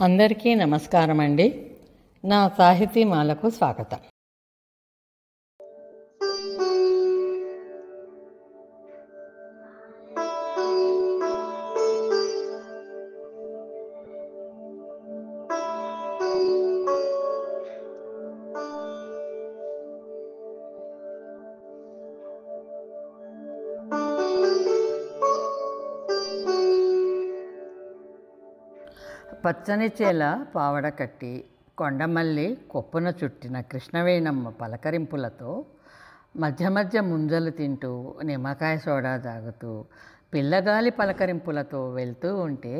అందరికీ నమస్కారం అండి. నా సాహితీమాలకు స్వాగతం. పచ్చని చేల పావడ కట్టి కొండమల్లి కొప్పున చుట్టిన కృష్ణవేణమ్మ పలకరింపులతో మధ్య మధ్య ముంజలు తింటూ నిమ్మకాయ సోడా తాగుతూ పిల్లగాలి పలకరింపులతో వెళ్తూ ఉంటే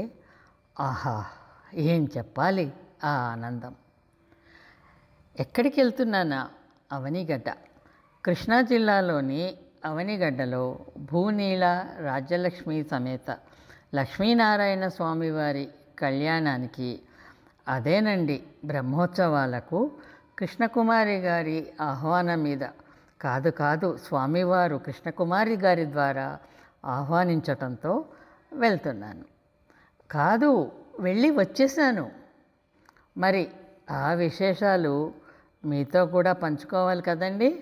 ఆహా, ఏం చెప్పాలి ఆ ఆనందం. ఎక్కడికి వెళ్తున్నానా? అవనిగడ్డ. కృష్ణా జిల్లాలోని అవనిగడ్డలో భూనీల రాజ్యలక్ష్మి సమేత లక్ష్మీనారాయణ స్వామివారి కళ్యాణానికి, అదేనండి బ్రహ్మోత్సవాలకు కృష్ణకుమారి గారి ఆహ్వానం మీద కాదు స్వామివారు కృష్ణకుమారి గారి ద్వారా ఆహ్వానించటంతో వెళ్తున్నాను. వెళ్ళి వచ్చేసాను. మరి ఆ విశేషాలు మీతో కూడా పంచుకోవాలి కదండి.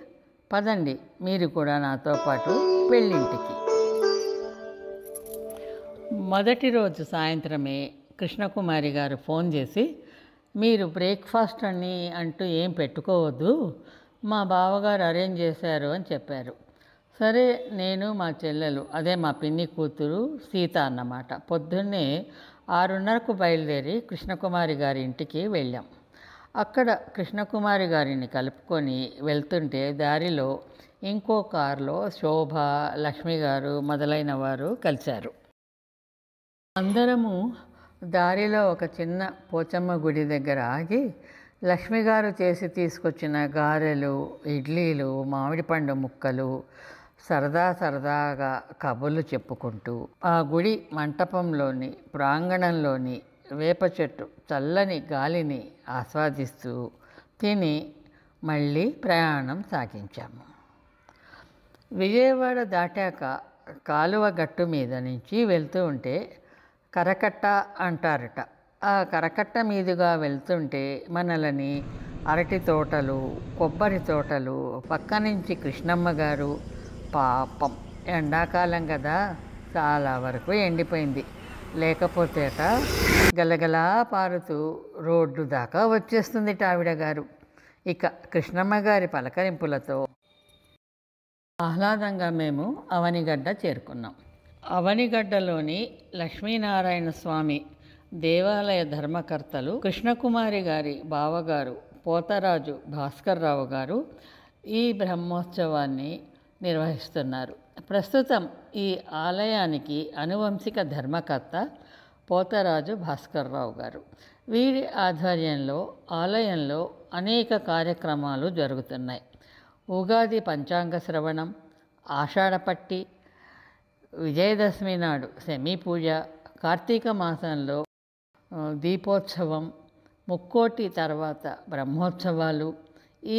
పదండి, మీరు కూడా నాతో పాటు పెళ్ళింటికి. మొదటి రోజు సాయంత్రమే కృష్ణకుమారి గారు ఫోన్ చేసి, మీరు బ్రేక్ఫాస్ట్ అంటూ ఏం పెట్టుకోవద్దు, మా బావగారు అరేంజ్ చేశారు అని చెప్పారు. సరే, నేను మా చెల్లెలు, అదే మా పిన్ని కూతురు సీత అన్నమాట, పొద్దున్నే 6:30కు బయలుదేరి కృష్ణకుమారి గారి ఇంటికి వెళ్ళాం. అక్కడ కృష్ణకుమారి గారిని కలుపుకొని వెళ్తుంటే దారిలో ఇంకో కారులో శోభ, లక్ష్మి గారు మొదలైన వారు కలిశారు. అందరము దారిలో ఒక చిన్న పోచమ్మ గుడి దగ్గర ఆగి లక్ష్మి గారు చేసి తీసుకొచ్చిన గారెలు, ఇడ్లీలు, మామిడి పండు ముక్కలు సరదాగా కబుర్లు చెప్పుకుంటూ ఆ గుడి మంటపంలోని ప్రాంగణంలోని వేప చెట్టు చల్లని గాలిని ఆస్వాదిస్తూ తిని మళ్ళీ ప్రయాణం సాగించాము. విజయవాడ దాటాక కాలువ గట్టు మీద నుంచి వెళ్తూ ఉంటే కరకట్ట అంటారట. ఆ కరకట్ట మీదుగా వెళ్తుంటే మనలని అరటి తోటలు, కొబ్బరి తోటలు, పక్క నుంచి కృష్ణమ్మ గారు, పాపం ఎండాకాలం కదా చాలా వరకు ఎండిపోయింది, లేకపోతేట గలగలా పారుతూ రోడ్డు దాకా వచ్చేస్తుంది ఆవిడ గారు. ఇక కృష్ణమ్మ గారి పలకరింపులతో ఆహ్లాదంగా మేము అవనిగడ్డ చేరుకున్నాం. అవనిగడ్డలోని లక్ష్మీనారాయణ స్వామి దేవాలయ ధర్మకర్తలు కృష్ణకుమారి గారి బావగారు పోతరాజు భాస్కర్రావు గారు ఈ బ్రహ్మోత్సవాన్ని నిర్వహిస్తున్నారు. ప్రస్తుతం ఈ ఆలయానికి అనువంశిక ధర్మకర్త పోతరాజు భాస్కర్రావు గారు. వీరి ఆధ్వర్యంలో ఆలయంలో అనేక కార్యక్రమాలు జరుగుతున్నాయి. ఉగాది పంచాంగ శ్రవణం, ఆషాఢపట్టి, విజయదశమి నాడు శమీ పూజ, కార్తీక మాసంలో దీపోత్సవం, ముక్కోటి తర్వాత బ్రహ్మోత్సవాలు,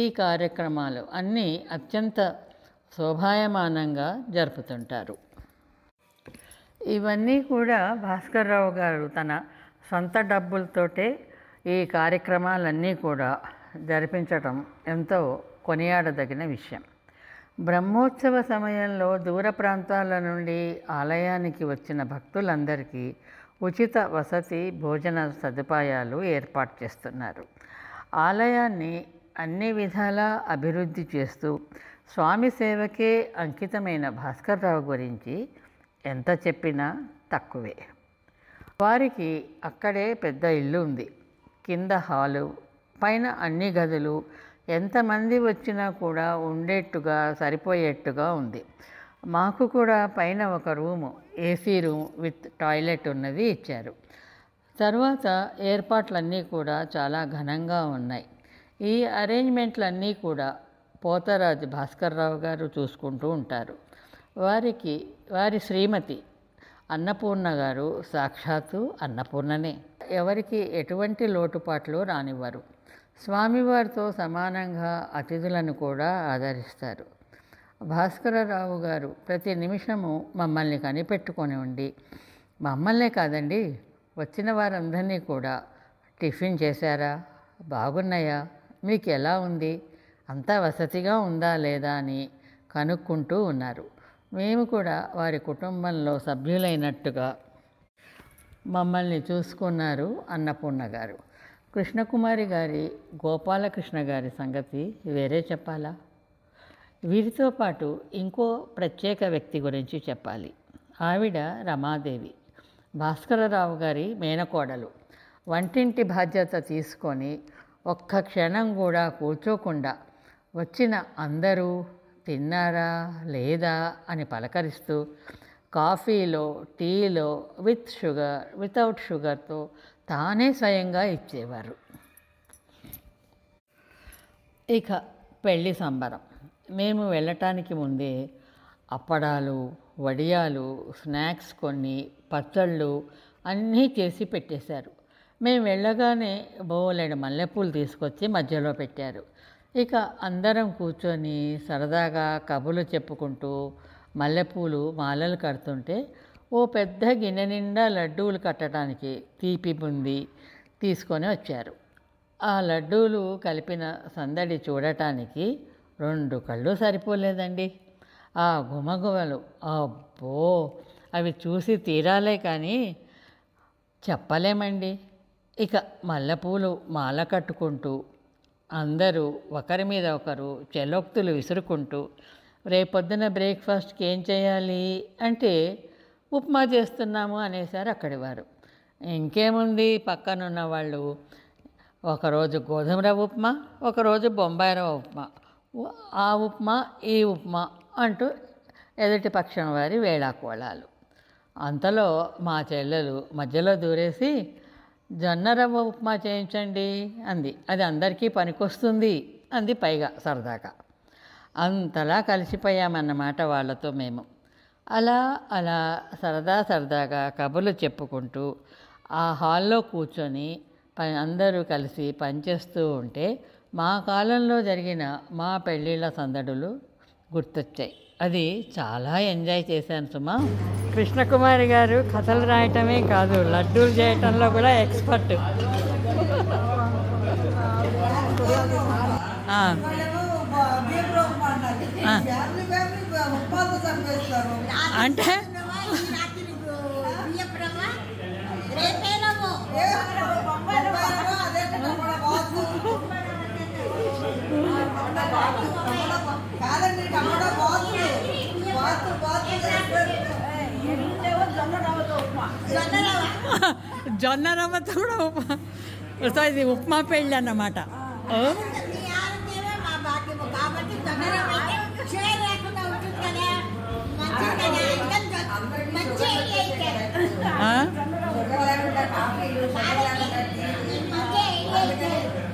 ఈ కార్యక్రమాలు అన్నీ అత్యంత శోభాయమానంగా జరుపుతుంటారు. ఇవన్నీ కూడా భాస్కర్రావు గారు తన సొంత డబ్బులతోటే ఈ కార్యక్రమాలన్నీ కూడా జరిపించటం ఎంతో కొనియాడదగిన విషయం. బ్రహ్మోత్సవ సమయంలో దూర ప్రాంతాల నుండి ఆలయానికి వచ్చిన భక్తులందరికీ ఉచిత వసతి, భోజన సదుపాయాలు ఏర్పాటు చేస్తున్నారు. ఆలయాన్ని అన్ని విధాలా అభివృద్ధి చేస్తూ స్వామి సేవకే అంకితమైన భాస్కర్రావు గురించి ఎంత చెప్పినా తక్కువే. వారికి అక్కడే పెద్ద ఇల్లు ఉంది. కింద హాలు, పైన అన్ని గదులు, ఎంతమంది వచ్చినా కూడా ఉండేట్టుగా సరిపోయేట్టుగా ఉంది. మాకు కూడా పైన ఒక room, AC room with toilet ఉన్నది ఇచ్చారు. తర్వాత ఏర్పాట్లన్నీ కూడా చాలా ఘనంగా ఉన్నాయి. ఈ అరేంజ్మెంట్లన్నీ కూడా పోతరాజు భాస్కర్రావు గారు చూసుకుంటూ ఉంటారు. వారి శ్రీమతి అన్నపూర్ణ గారు సాక్షాత్తు అన్నపూర్ణనే. ఎవరికి ఎటువంటి లోటుపాట్లు రానివ్వరు. స్వామివారితో సమానంగా అతిథులను కూడా ఆదరిస్తారు. భాస్కరరావు గారు ప్రతి నిమిషము మమ్మల్ని కనిపెట్టుకొని ఉండి, మమ్మల్నే కాదండి వచ్చిన వారందరినీ కూడా టిఫిన్ చేశారా? బాగున్నాయా? మీకు ఎలా ఉంది? అంతా వసతిగా ఉందా లేదా అని కనుక్కుంటూ ఉన్నారు. మేము కూడా వారి కుటుంబంలో సభ్యులైనట్టుగా మమ్మల్ని చూసుకున్నారు అన్నపూర్ణ గారు. కృష్ణకుమారి గారి, గోపాలకృష్ణ గారి సంగతి వేరే చెప్పాలా? వీరితో పాటు ఇంకో ప్రత్యేక వ్యక్తి గురించి చెప్పాలి. ఆవిడ రమాదేవి, భాస్కరరావు గారి మేనకోడలు. వంటింటి బాధ్యత తీసుకొని ఒక్క క్షణం కూడా కూర్చోకుండా వచ్చిన అందరూ తిన్నారా లేదా అని పలకరిస్తూ కాఫీలో, టీలో విత్ షుగర్, వితౌట్ షుగర్తో తానే స్వయంగా ఇచ్చేవారు. ఇక పెళ్ళి సంబరం. మేము వెళ్ళటానికి ముందే అప్పడాలు, వడియాలు, స్నాక్స్ కొన్ని, పచ్చళ్ళు అన్నీ చేసి పెట్టేశారు. మేము వెళ్ళగానే బోలెడు మల్లెపూలు తీసుకొచ్చి మధ్యలో పెట్టారు. ఇక అందరం కూర్చొని సరదాగా కబుర్లు చెప్పుకుంటూ మల్లెపూలు మాలలు కడుతుంటే ఓ పెద్ద గిన్నె నిండా లడ్డూలు కట్టడానికి తీపి బుంది తీసుకొని వచ్చారు. ఆ లడ్డూలు కలిపిన సందడి చూడటానికి 2 కళ్ళు సరిపోలేదండి. ఆ గుమగుమలు, అబ్బో, అవి చూసి తీరాలే కానీ చెప్పలేమండి. ఇక మల్లెపూలు మాల కట్టుకుంటూ అందరూ ఒకరి మీద ఒకరు చెలోక్తులు విసురుకుంటూ రేపొద్దున బ్రేక్ఫాస్ట్కి ఏం చేయాలి అంటే ఉప్మా చేస్తున్నాము అనేసారు అక్కడి వారు. ఇంకేముంది, పక్కనున్న వాళ్ళు ఒకరోజు గోధుమ రవ్వ ఉప్మా, ఒకరోజు బొంబాయి రవ్వ ఉప్మా, ఆ ఉప్మా ఈ ఉప్మా అంటూ ఎదుటి పక్షం వారి వేళాకోళాలు. అంతలో మా చెల్లెలు మధ్యలో దూరేసి జొన్న రవ్వ ఉప్మా చేయించండి అంది. అది అందరికీ పనికొస్తుంది అంది పైగా సరదాగా. అంతలా కలిసిపోయామన్నమాట వాళ్ళతో మేము. అలా అలా సరదాగా కబుర్లు చెప్పుకుంటూ ఆ హాల్లో కూర్చొని అందరూ కలిసి పనిచేస్తూ ఉంటే మా కాలంలో జరిగిన మా పెళ్ళిళ్ళ సందడులు గుర్తొచ్చాయి. అది చాలా ఎంజాయ్ చేశాను సుమా. కృష్ణకుమారి గారు కథలు రాయటమే కాదు, లడ్డూలు చేయటంలో కూడా ఎక్స్పర్ట్. అంటే జొన్న రవ్వతో కూడా ఉప్మా. సో ఇది ఉప్మా పెళ్ళి అన్నమాట.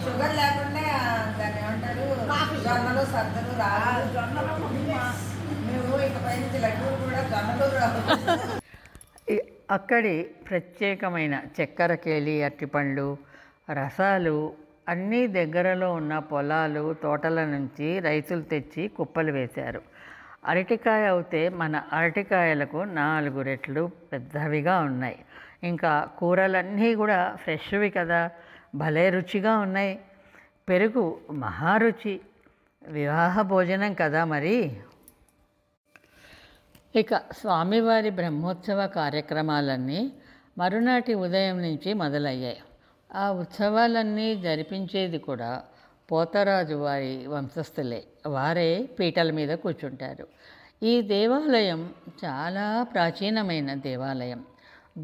షుగర్ లేకుండా దాన్ని ఏమంటారు, జొన్నలు సద్దలు రాదు. మేము ఇకపై నుంచి లడ్డూలు కూడా జొన్నలు రాదు. అక్కడి ప్రత్యేకమైన చక్కెర కేళి, అరటిపండ్లు, రసాలు అన్నీ దగ్గరలో ఉన్న పొలాలు, తోటల నుంచి రైతులు తెచ్చి కుప్పలు వేశారు. అరటికాయ అయితే మన అరటికాయలకు 4 రెట్లు పెద్దవిగా ఉన్నాయి. ఇంకా కూరలన్నీ కూడా ఫ్రెష్వి కదా, భలే రుచిగా ఉన్నాయి. పెరుగు మహారుచి. వివాహ భోజనం కదా మరి. ఇక స్వామివారి బ్రహ్మోత్సవ కార్యక్రమాలన్నీ మరునాటి ఉదయం నుంచి మొదలయ్యాయి. ఆ ఉత్సవాలన్నీ జరిపించేది కూడా పోతరాజు వారి వంశస్థులే. వారే పీటల మీద కూర్చుంటారు. ఈ దేవాలయం చాలా ప్రాచీనమైన దేవాలయం.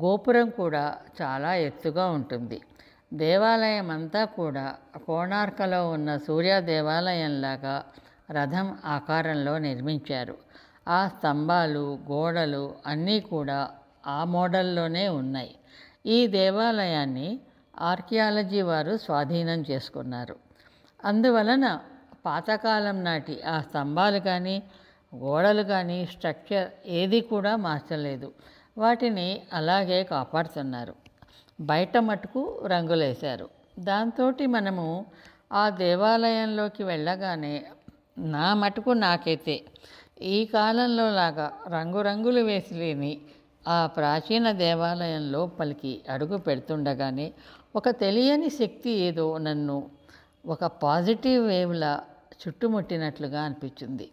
గోపురం కూడా చాలా ఎత్తుగా ఉంటుంది. దేవాలయం అంతా కూడా కోణార్కలో ఉన్న సూర్య దేవాలయంలాగా రథం ఆకారంలో నిర్మించారు. ఆ స్తంభాలు, గోడలు అన్నీ కూడా ఆ మోడల్లోనే ఉన్నాయి. ఈ దేవాలయాన్ని ఆర్కియాలజీ వారు స్వాధీనం చేసుకున్నారు. అందువలన పాతకాలం నాటి ఆ స్తంభాలు కానీ, గోడలు కానీ, స్ట్రక్చర్ ఏది కూడా మార్చలేదు. వాటిని అలాగే కాపాడుతున్నారు. బయట మటుకు రంగులేశారు. దాంతో మనము ఆ దేవాలయంలోకి వెళ్ళగానే నా మటుకు నాకైతే ఈ కాలంలో లాగా రంగురంగులు వేసి లేని ఆ ప్రాచీన దేవాలయం లోపలికి అడుగు పెడుతుండగానే ఒక తెలియని శక్తి ఏదో నన్ను ఒక పాజిటివ్ వేవ్లా చుట్టుముట్టినట్లుగా అనిపించింది.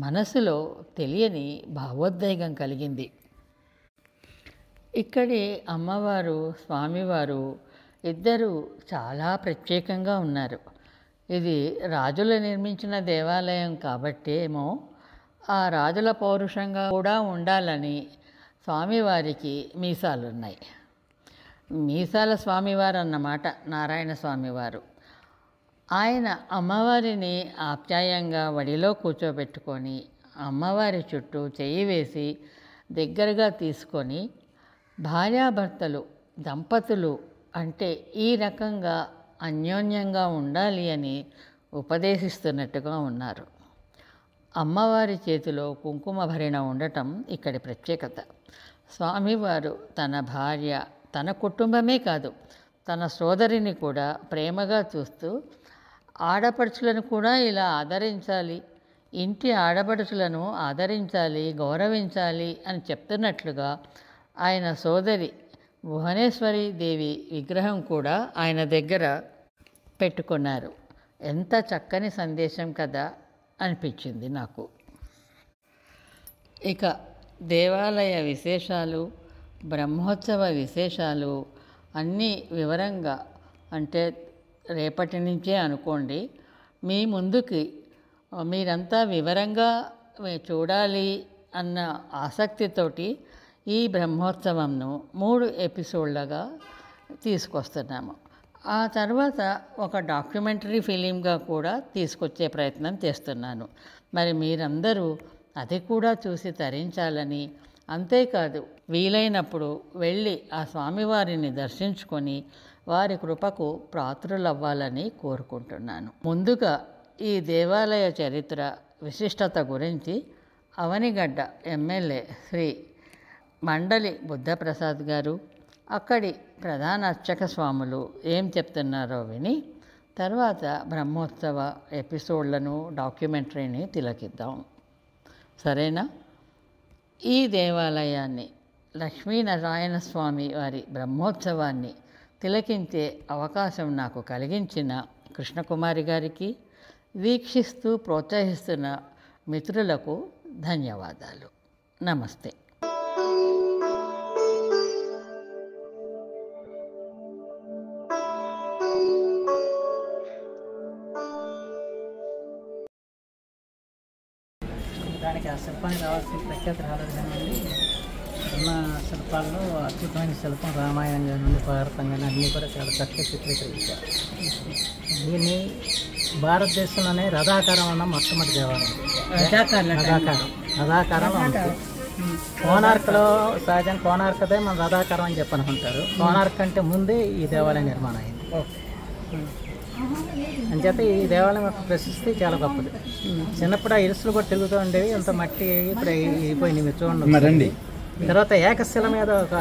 మనసులో తెలియని భావోద్వేగం కలిగింది. ఇక్కడి అమ్మవారు, స్వామివారు ఇద్దరు చాలా ప్రత్యేకంగా ఉన్నారు. ఇది రాజులు నిర్మించిన దేవాలయం కాబట్టేమో ఆ రాజుల పౌరుషంగా కూడా ఉండాలని స్వామివారికి మీసాలున్నాయి. మీసాల స్వామివారు అన్నమాట నారాయణ స్వామివారు. ఆయన అమ్మవారిని ఆప్యాయంగా వడిలో కూర్చోబెట్టుకొని అమ్మవారి చుట్టూ చెయ్యి వేసి దగ్గరగా తీసుకొని భార్యాభర్తలు దంపతులు అంటే ఈ రకంగా అన్యోన్యంగా ఉండాలి అని ఉపదేశిస్తున్నట్టుగా ఉన్నారు. అమ్మవారి చేతిలో కుంకుమ భరిణ ఉండటం ఇక్కడి ప్రత్యేకత. స్వామివారు తన భార్య, తన కుటుంబమే కాదు తన సోదరిని కూడా ప్రేమగా చూస్తూ ఆడపడుచులను కూడా ఇలా ఆదరించాలి, ఇంటి ఆడపడుచులను ఆదరించాలి, గౌరవించాలి అని చెప్తున్నట్లుగా ఆయన సోదరి భువనేశ్వరి దేవి విగ్రహం కూడా ఆయన దగ్గర పెట్టుకున్నారు. ఎంత చక్కని సందేశం కదా అనిపించింది నాకు. ఇక దేవాలయ విశేషాలు, బ్రహ్మోత్సవ విశేషాలు అన్నీ వివరంగా అంటే రేపటి నుంచే అనుకోండి మీ ముందుకి మీరంతా వివరంగా చూడాలి అన్న ఆసక్తితోటి ఈ బ్రహ్మోత్సవంను 3 ఎపిసోడ్లుగా తీసుకొస్తున్నాము. ఆ తర్వాత ఒక డాక్యుమెంటరీ ఫిలింగా కూడా తీసుకొచ్చే ప్రయత్నం చేస్తున్నాను. మరి మీరందరూ అది కూడా చూసి తరించాలని, అంతేకాదు వీలైనప్పుడు వెళ్ళి ఆ స్వామివారిని దర్శించుకొని వారి కృపకు పాత్రులవ్వాలని కోరుకుంటున్నాను. ముందుగా ఈ దేవాలయ చరిత్ర విశిష్టత గురించి అవనిగడ్డ ఎమ్మెల్యే శ్రీ మండలి బుద్ధప్రసాద్ గారు, అక్కడి ప్రధాన అర్చక స్వాములు ఏం చెప్తున్నారో విని తర్వాత బ్రహ్మోత్సవ ఎపిసోడ్లను, డాక్యుమెంటరీని తిలకిద్దాం. సరేనా? ఈ దేవాలయాన్ని లక్ష్మీనారాయణ స్వామి వారి బ్రహ్మోత్సవాన్ని తిలకించే అవకాశం నాకు కలిగించిన కృష్ణకుమారి గారికి, వీక్షిస్తూ ప్రోత్సహిస్తున్న మిత్రులకు ధన్యవాదాలు. నమస్తే. దానికి ఆ శిల్పానికి కావాల్సిన ప్రఖ్యాతి రాలేదు కానివ్వండి, ఉన్న శిల్పాల్లో అద్భుతమైన శిల్పం రామాయణం కానివ్వండి, భారతం కానీ అన్నీ కూడా చాలా చక్కగా చిత్రీకరించారు. దీన్ని భారతదేశంలోనే రథాకారం అన్న మొట్టమొదటి దేవాలయం. రథాకారంలో ఉంటుంది. కోనార్క్లో సహజంగా కోనార్కదే మన రథాకారం అని చెప్పి అనుకుంటారు. కోనార్క్ అంటే ముందే ఈ దేవాలయం నిర్మాణం అయింది. అంచేత ఈ దేవాలయం యొక్క ప్రశస్తి చాలా గొప్పది. చిన్నప్పుడు ఆ ఇరుసులు కూడా తిరుగుతూ ఉండేవి, అంత మట్టి ఇప్పుడు అయిపోయింది మీరు చూడండి. తర్వాత ఏకశిల మీద ఒక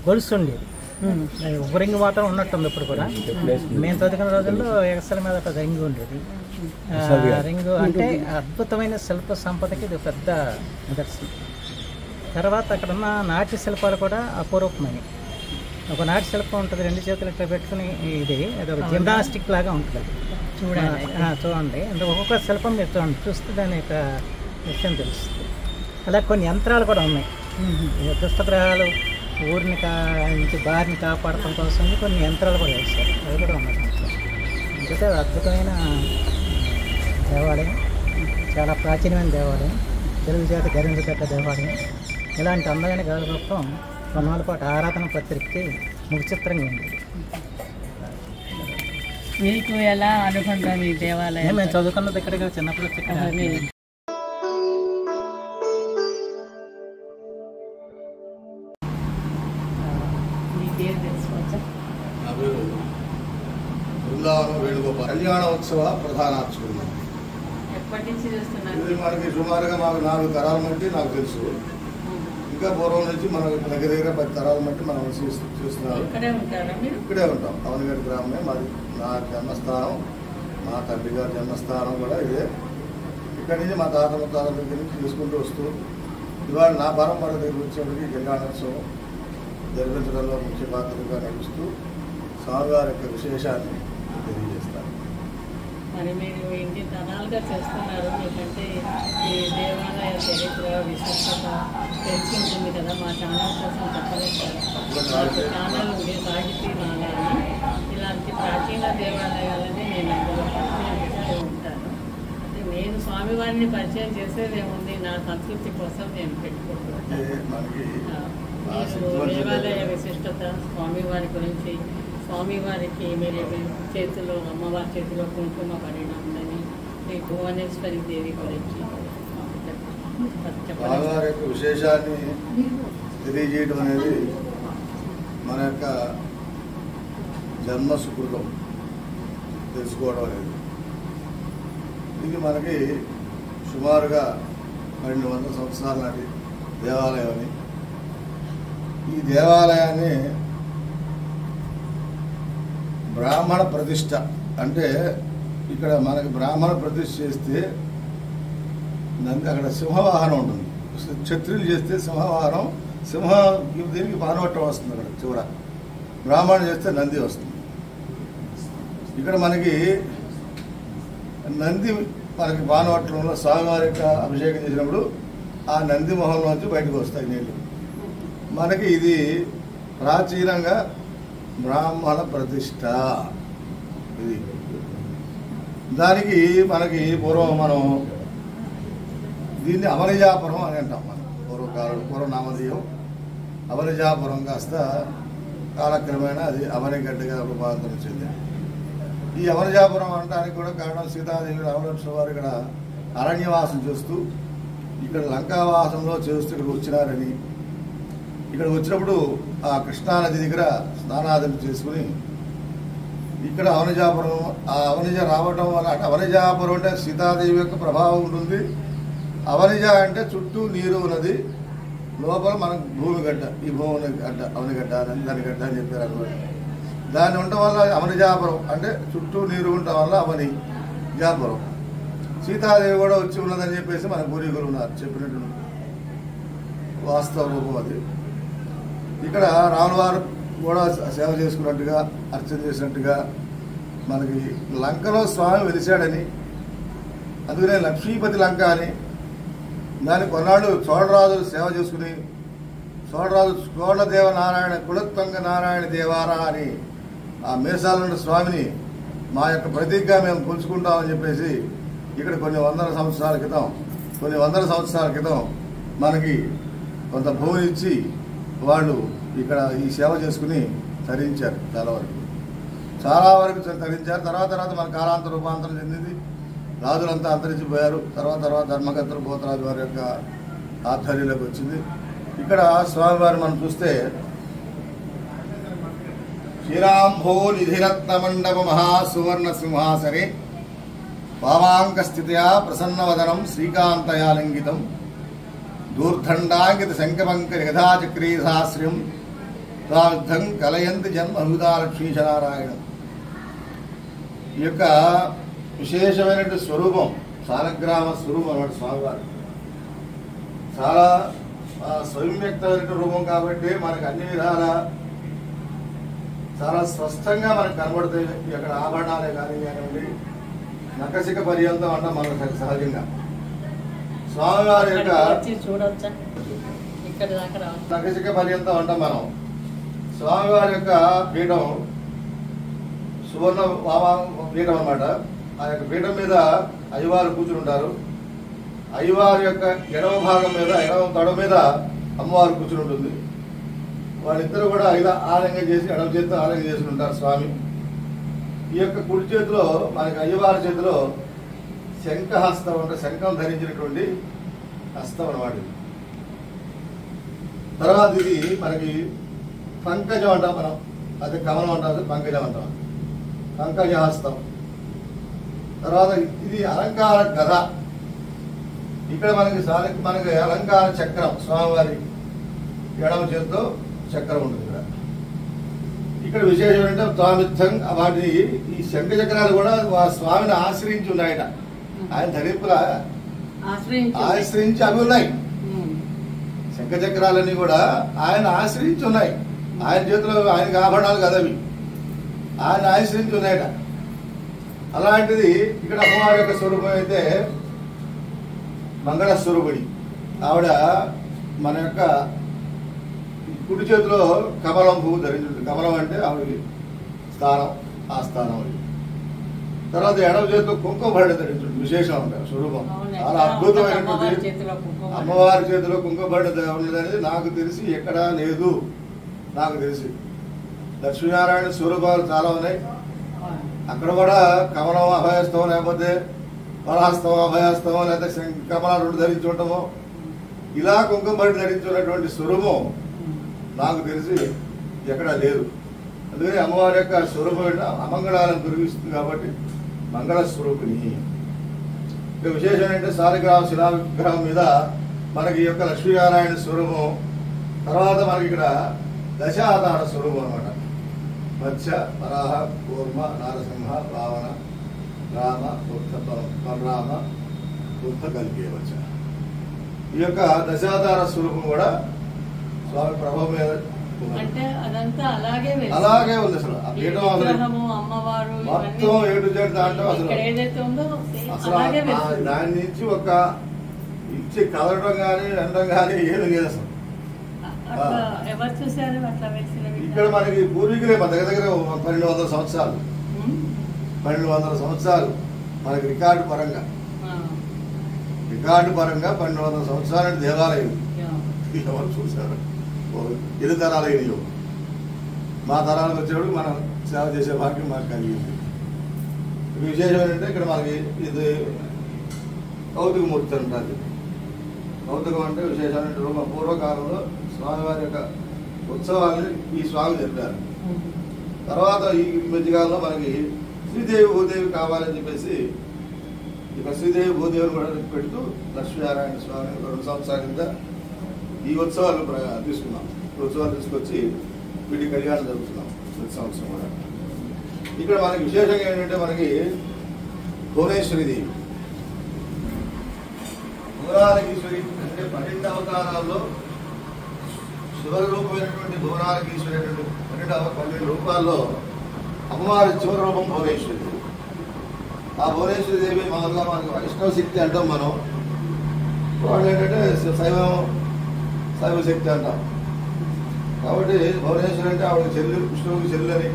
గొలుసు ఉండేది, ఒక రింగు మాత్రం ఉన్నట్టుంది ఇప్పుడు కూడా. మేము చదువుకున్న రోజుల్లో ఏకశిల మీద ఒక రింగు ఉండేది. రింగు అంటే అద్భుతమైన శిల్ప సంపదకి ఇది పెద్ద నిదర్శనం. తర్వాత అక్కడ ఉన్న నాట్య శిల్పాలు కూడా అపూర్వమైనవి. ఒక నాటి శిల్పం ఉంటుంది, 2 చేతులు ఇట్లా పెట్టుకుని ఇది ఒక జిమ్నాస్టిక్ లాగా ఉంటుంది. చూడండి అంటే ఒక్కొక్క శిల్పం మీరు చూడండి, చూస్తే దాని యొక్క విషయం తెలుస్తుంది. అలా కొన్ని యంత్రాలు కూడా ఉన్నాయి. దుష్టగ్రహాలు ఊరిని నుంచి బారిని కాపాడటం కోసం కొన్ని యంత్రాలు కూడా వేస్తారు, అవి కూడా ఉన్నాయి. అంటే అద్భుతమైన దేవాలయం, చాలా ప్రాచీనమైన దేవాలయం, తెలుగు జాతి గర్వించదగ్గ దేవాలయం. ఇలాంటి అందమైన గౌరవం కొన్నాళ్ళ పాటు ఆరాధన పత్రికకి ముఖ చిత్రంగా ఉండేది. మీకు ఎలా అనుకుంటాం ఈ దేవాలయం? మేము చదువుకున్నది ఇక్కడికి, చిన్నప్పుడు ఇక్కడ. వేణుగోపాల్ కళ్యాణోత్సవ ప్రధానార్చకుడు. ఎప్పటి నుంచి చూస్తున్నారు? ఇది మనకి సుమారుగా మాకు 4 తరాల మట్టి నాకు తెలుసు. ఇంకా పూర్వం నుంచి మనం దగ్గర 10 తరాల మట్టి మనం చూస్తున్నారు. ఇక్కడే ఉంటాం. అవనిగడ్డ గ్రామమే మాది. నా జన్మస్థానం, మా తండ్రి గారి జన్మస్థానం కూడా ఇదే. ఇక్కడి నుంచి మా తాత ముత్తాతల దగ్గర నుంచి తీసుకుంటూ వస్తూ ఇవాళ నా పరంపర దగ్గర వచ్చేటికి కళ్యాణోత్సవం జరిపించడంలో ముఖ్య పాత్రగా నడుస్తూ స్వామివారి యొక్క విశేషాన్ని తెలియజేస్తారు. మరి మీరు ఇన్ని తరాలుగా చేస్తున్నారు, మీకంటే ఈ దేవాలయ చరిత్ర విశిష్టత తెలిసి ఉంటుంది కదా. మా ఛానల్ కోసం చెప్పలేదు సార్. ఛానల్ ఉంది సాహితీ మాల అని. ఇలాంటి ప్రాచీన దేవాలయాలని నేను అందులో పరిచయం చేస్తూ ఉంటాను. అంటే నేను స్వామివారిని పరిచయం చేసేదేముంది, నా సంస్కృతి కోసం నేను పెట్టుకుంటున్నాను. మీరు దేవాలయ విశిష్టత, స్వామివారి గురించి, స్వామివారికి మీరు చేతిలో అమ్మవారి చేతిలో కుంకుమ పడిన ఉందని, మీ భువనేశ్వరి దేవి గురించి స్వామివారి యొక్క విశేషాన్ని తెలియజేయడం అనేది మన యొక్క జన్మ సుకృతం తెలుసుకోవడం అనేది. ఇది మనకి సుమారుగా 1200 సంవత్సరాల నాటి దేవాలయం అని. ఈ దేవాలయాన్ని బ్రాహ్మణ ప్రతిష్ట అంటే ఇక్కడ మనకి బ్రాహ్మణ ప్రతిష్ఠ చేస్తే అక్కడ సింహవాహనం ఉంటుంది. క్షత్రియులు చేస్తే సింహవాహనం, దీనికి పానవట్టం వస్తుంది. అక్కడ చివర బ్రాహ్మణుడు చేస్తే నంది వస్తుంది. ఇక్కడ మనకి నంది మనకి పానవట్టంలో స్వామివారి యొక్క అభిషేకం చేసినప్పుడు ఆ నంది మొహంలోంచి బయటకు వస్తాయి నీళ్ళు. మనకి ఇది ప్రాచీనంగా బ్రాహ్మణ ప్రతిష్ట. ఇది దానికి మనకి పూర్వం దీన్ని అవనిజాపురం అని అంటాం. మనం పూర్వనామధేయం అవనిజాపురం కాస్త కాలక్రమేణా అది అవనిగడ్డగా రూపాంతరం చెందింది. ఈ అవనిజాపురం అనడానికి కూడా కారణం సీతాదేవి రామలక్ష్మణ వారు ఇక్కడ అరణ్యవాసం చేస్తూ, ఇక్కడ లంకావాసంలో చేస్తూ ఇక్కడికి వచ్చినారని, ఇక్కడ వచ్చినప్పుడు ఆ కృష్ణానది దగ్గర స్నానాదం చేసుకుని ఇక్కడ అవనిజాపురం, ఆ అవనిజ రావటం వల్ల అవనిజాపురం అంటే సీతాదేవి యొక్క ప్రభావం ఉంటుంది. అవనిజ అంటే చుట్టూ నీరు ఉన్నది, లోపల మనకు భూమి గడ్డ, ఈ భూమి గడ్డ అవనిగడ్డ దాని గడ్డ అని చెప్పారు అనమాట. దాన్ని ఉండటం వల్ల అవనిజాపురం అంటే చుట్టూ నీరు ఉండటం వల్ల అవనిజాపురం. సీతాదేవి కూడా వచ్చి ఉన్నదని చెప్పేసి మన పూర్వీకులు ఉన్నారు చెప్పినట్టు వాస్తవ రూపం అది. ఇక్కడ రాముల వారు కూడా సేవ చేసుకున్నట్టుగా, అర్చన చేసినట్టుగా మనకి లంకలో స్వామి వెలిశాడని, అందుకనే లక్ష్మీపతి లంక అని. దాన్ని కొన్నాళ్ళు చోళరాజులు సేవ చేసుకుని చోళదేవ నారాయణ కులత్వంగ నారాయణ దేవారా అని ఆ మేసాలున్న స్వామిని మా యొక్క ప్రతీకగా మేము కొలుచుకుంటామని చెప్పేసి ఇక్కడ కొన్ని వందల సంవత్సరాల క్రితం మనకి కొంత భూమిని ఇచ్చి వాళ్ళు ఇక్కడ ఈ సేవ చేసుకుని తరించారు. చాలా వరకు తరించారు. తర్వాత మన కాలాంతర రూపాంతరం చెందింది. రాజులంతా అంతరించిపోయారు. తర్వాత ధర్మకర్తలు పోతరాజు వారి యొక్క ఆధ్వర్యంలోకి వచ్చింది. ఇక్కడ స్వామివారు మనం చూస్తే శ్రీరాంభో నిధిరత్న మండప మహాసువర్ణ సింహాసనే వామాంక స్థితయా ప్రసన్నవదనం శ్రీకాంతయాలింగితం దూర్ధండాంకిత శంఖపంకజ గదాచక్రీసాశ్రయం తాయుద్ధం కలయంతి జన్మహృదాలక్ష్మీశనారాయణం. ఈ యొక్క విశేషమైనటువంటి స్వరూపం సాలగ్రామ స్వరూపం అన్నమాట స్వామివారు. చాలా స్వయంవ్యక్తమైనటువంటి రూపం కాబట్టి మనకు అన్ని విధాల చాలా స్పష్టంగా మనకు కనబడతాయి. అక్కడ ఆభరణాలే కానివ్వండి, నకసిక పర్యంతం అంటాం మనకు సహజంగా. స్వామివారి యొక్క నకసిక పర్యంతం అంటాం మనం. స్వామివారి యొక్క పీఠం సువర్ణ పీఠం అన్నమాట. ఆ యొక్క పీఠం మీద అయ్యవారు కూర్చుని ఉంటారు. అయ్యవారి యొక్క ఎడమ భాగం మీద, ఎడమ తొడ మీద అమ్మవారు కూర్చుని ఉంటుంది. వాళ్ళిద్దరూ కూడా ఇలా ఆలింగం చేసి ఎడమ చేతితో ఆలింగం చేసి ఉంటారు స్వామి. ఈ యొక్క కుడి చేతిలో మనకి అయ్యవారి చేతిలో శంఖహస్తం అంటే శంఖం ధరించినటువంటి హస్తం అన్నమాట. తర్వాత ఇది మనకి పంకజం అంటాం మనం, అదే కమలం అంటాం, పంకజం అంటాం, పంకజహస్తం. తర్వాత ఇది అలంకార గద. ఇక్కడ మనకి అలంకార చక్రం, స్వామివారి ఎడమ చేతితో చక్రం ఉంటుంది. ఇక్కడ విశేషం ఏంటంటే స్వామిత్వం వాటి ఈ శంఖ చక్రాలు కూడా స్వామిని ఆశ్రయించి ఉన్నాయట. ఆయన ధరింపుల ఆశ్రయించి అవి ఉన్నాయి. శంఖ చక్రాలన్నీ కూడా ఆయన ఆశ్రయించి ఉన్నాయి. ఆయన చేతిలో ఆయనకి ఆభరణాలు కదా అవి. ఆయన ఆశ్రయించి ఉన్నాయట. అలాంటిది ఇక్కడ అమ్మవారి యొక్క స్వరూపం అయితే మంగళ స్వరూపిణి. ఆవిడ మన యొక్క కుడి చేతిలో కమలం పువ్వు ధరించుంటుంది. కమలం అంటే ఆవిడకి స్థానం, ఆ స్థానం అది. తర్వాత ఎడవ చేతిలో కుంకుమ భరణ ధరించుంటుంది. విశేషం అంటారు స్వరూపం. చాలా అద్భుతమైనటువంటి అమ్మవారి చేతిలో కుంకుమ భరణ ఉన్నదనేది నాకు తెలిసి ఎక్కడా లేదు. నాకు తెలిసి లక్ష్మీనారాయణ స్వరూపాలు చాలా ఉన్నాయి. అక్కడ కూడా కమలం అభయస్తవం, లేకపోతే వరహస్తవం అభయస్తవం, లేకపోతే కమలాలు ధరించి ఉండటము, ఇలా కుంకుమ భరణ ధరించున్నటువంటి స్వరూపం నాకు తెలిసి ఎక్కడా లేదు. అందుకని అమ్మవారి యొక్క స్వరూపం అమంగళాలను తొలగిస్తుంది కాబట్టి మంగళ స్వరూపిణి. ఇక విశేషం ఏంటంటే సాలిగ్రామ శిలా విగ్రహం మీద మనకి ఈ యొక్క లక్ష్మీనారాయణ స్వరూపం. తర్వాత మనకి ఇక్కడ దశావతార స్వరూపం అనమాట. మత్స్య, వరాహ, కూర్మ, నారసింహ, రావణ, రామ, బుద్ధ, బలరామ, బుద్ధ, కల్కేవచ. ఈ యొక్క దశావతార స్వరూపం కూడా స్వామి ప్రభావం మీద అంటే అదంతా అలాగే అలాగే ఉంది. అసలు ఆ పీఠం అమ్మవారు మొత్తం ఏడు చేడు దాంట్లో అసలు అసలు దాని నుంచి ఒక ఇచ్చి కదలడం కానీ అనడం కానీ ఏమి లేదు అసలు. ఎవరు చూసారు అట్లా ఇక్కడ మనకి పూర్వీకులే మన దగ్గర 1200 సంవత్సరాలు 1200 సంవత్సరాలు మనకి రికార్డు పరంగా 1200 సంవత్సరాలు దేవాలయం. ఎవరు చూశారు? 7 తరాలు అయినాయో. మా తరాలకు వచ్చేవాడు మనం సేవ చేసే భాగ్యం మాకు కలిగింది. విశేషం ఏంటంటే ఇక్కడ మనకి ఇది కౌతుకమూర్తి అంటారు. కౌతుకం అంటే విశేషం అంటే పూర్వకాలంలో స్వామివారి యొక్క ఉత్సవాన్ని ఈ స్వామి జరిపారు. తర్వాత ఈ మధ్యకాలంలో మనకి శ్రీదేవి భూదేవి కావాలని చెప్పేసి ఇక్కడ శ్రీదేవి భూదేవిని కూడా పెడుతూ లక్ష్మీనారాయణ స్వామి 2 సంవత్సరాల కింద ఈ ఉత్సవాలు తీసుకున్నాం. ఉత్సవాలు తీసుకొచ్చి వీటి కళ్యాణం జరుగుతున్నాం ప్రతి సంవత్సరం కూడా. ఇక్కడ మనకి విశేషంగా ఏంటంటే మనకి భువనేశ్వరి దేవి, భువనాలకీశ్వరి అంటే 12 అవతారాల్లో చివరి రూపమైనటువంటి భువనాలకీశ్వరి అనేటువంటి 12 రూపాల్లో అమ్మవారి చివరి రూపం భువనేశ్వరి. ఆ భువనేశ్వరి దేవి మామూలుగా మనకి వైష్ణవ శక్తి అంటాం మనం. వాళ్ళు ఏంటంటే శైవ శక్తి అంటాం. కాబట్టి భువనేశ్వరి అంటే ఆవిడ చెల్లి, కృష్ణుడికి చెల్లని,